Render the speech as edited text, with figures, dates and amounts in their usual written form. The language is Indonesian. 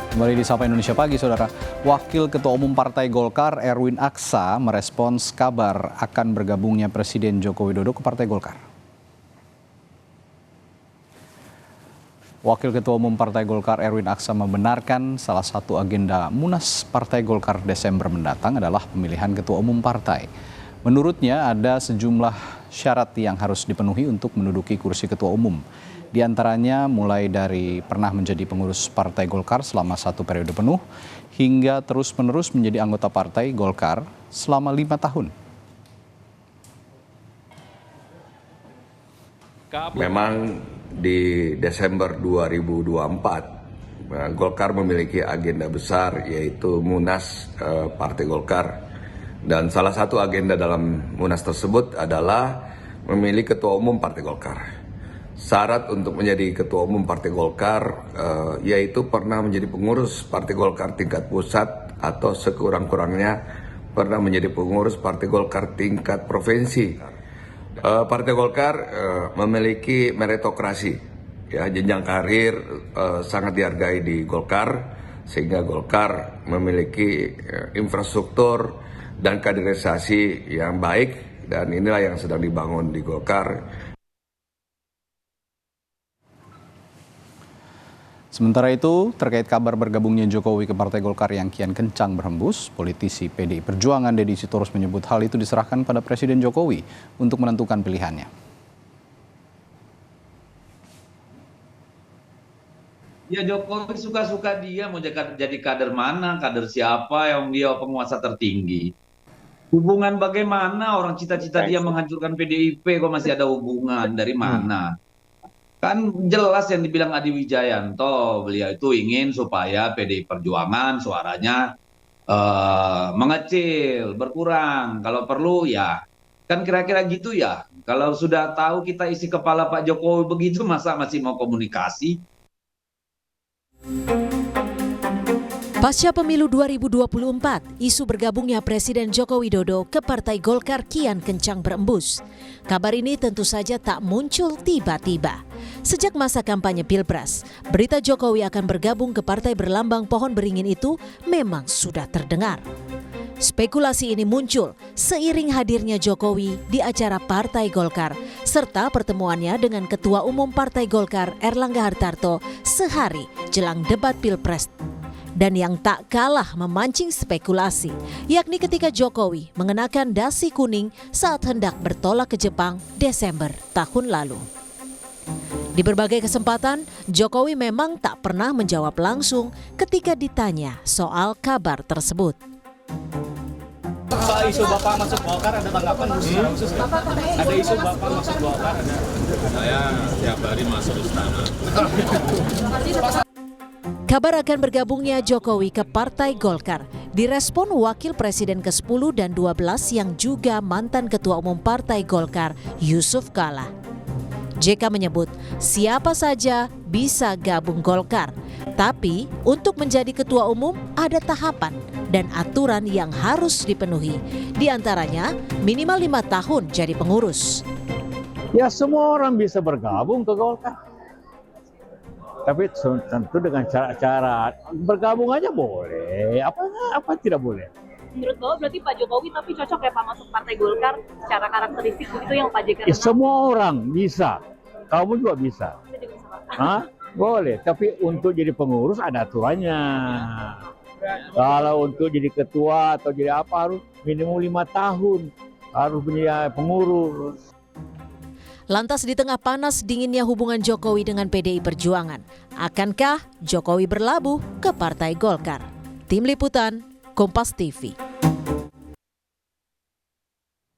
Kembali di Sapa Indonesia Pagi, Saudara. Wakil Ketua Umum Partai Golkar, Erwin Aksa, merespons kabar akan bergabungnya Presiden Joko Widodo ke Partai Golkar. Wakil Ketua Umum Partai Golkar, Erwin Aksa, membenarkan salah satu agenda Munas Partai Golkar Desember mendatang adalah pemilihan Ketua Umum Partai. Menurutnya ada sejumlah syarat yang harus dipenuhi untuk menduduki kursi Ketua Umum. Di antaranya mulai dari pernah menjadi pengurus Partai Golkar selama 1 periode penuh hingga terus-menerus menjadi anggota Partai Golkar selama 5 tahun. Memang di Desember 2024 Golkar memiliki agenda besar yaitu Munas Partai Golkar, dan salah satu agenda dalam Munas tersebut adalah memilih Ketua Umum Partai Golkar. Syarat untuk menjadi Ketua Umum Partai Golkar yaitu pernah menjadi pengurus Partai Golkar tingkat pusat atau sekurang-kurangnya pernah menjadi pengurus Partai Golkar tingkat provinsi. Partai Golkar memiliki meritokrasi, ya, jenjang karir sangat dihargai di Golkar, sehingga Golkar memiliki infrastruktur dan kaderisasi yang baik, dan inilah yang sedang dibangun di Golkar. Sementara itu, terkait kabar bergabungnya Jokowi ke Partai Golkar yang kian kencang berhembus, politisi PDI Perjuangan Deddy Sitorus menyebut hal itu diserahkan pada Presiden Jokowi untuk menentukan pilihannya. Ya, Jokowi suka-suka dia mau jadi kader mana, kader siapa yang dia penguasa tertinggi. Hubungan bagaimana orang cita-cita dia menghancurkan PDIP kok masih ada hubungan, dari mana? Kan jelas yang dibilang Adi Wijayanto, beliau itu ingin supaya PDI Perjuangan suaranya mengecil, berkurang. Kalau perlu ya, kan kira-kira gitu ya. Kalau sudah tahu kita isi kepala Pak Jokowi begitu, masa masih mau komunikasi? Pasca pemilu 2024, isu bergabungnya Presiden Joko Widodo ke Partai Golkar kian kencang berembus. Kabar ini tentu saja tak muncul tiba-tiba. Sejak masa kampanye Pilpres, berita Jokowi akan bergabung ke partai berlambang pohon beringin itu memang sudah terdengar. Spekulasi ini muncul seiring hadirnya Jokowi di acara Partai Golkar serta pertemuannya dengan Ketua Umum Partai Golkar Erlangga Hartarto sehari jelang debat Pilpres. Dan yang tak kalah memancing spekulasi, yakni ketika Jokowi mengenakan dasi kuning saat hendak bertolak ke Jepang Desember tahun lalu. Di berbagai kesempatan, Jokowi memang tak pernah menjawab langsung ketika ditanya soal kabar tersebut. Soal isu Bapak masuk Golkar ada tanggapan secara khusus? Ada isu Bapak masuk Golkar? Saya tiap hari masuk istana. Kabar akan bergabungnya Jokowi ke Partai Golkar direspon Wakil Presiden ke-10 dan 12 yang juga mantan Ketua Umum Partai Golkar, Yusuf Kala. JK menyebut siapa saja bisa gabung Golkar, tapi untuk menjadi Ketua Umum ada tahapan dan aturan yang harus dipenuhi. Di antaranya minimal 5 tahun jadi pengurus. Ya, semua orang bisa bergabung ke Golkar. Tapi tentu dengan cara-cara bergabung aja boleh, apa tidak boleh. Menurut Bapak berarti Pak Jokowi tapi cocok ya Pak masuk Partai Golkar secara karakteristik begitu yang Pak JK? Ya, semua orang bisa, kamu juga bisa. Saya juga bisa, Pak. Hah? Boleh, tapi untuk jadi pengurus ada aturannya. Kalau untuk jadi ketua atau jadi apa harus minimum 5 tahun, harus menjadi pengurus. Lantas di tengah panas dinginnya hubungan Jokowi dengan PDI Perjuangan, akankah Jokowi berlabuh ke Partai Golkar? Tim Liputan, Kompas TV.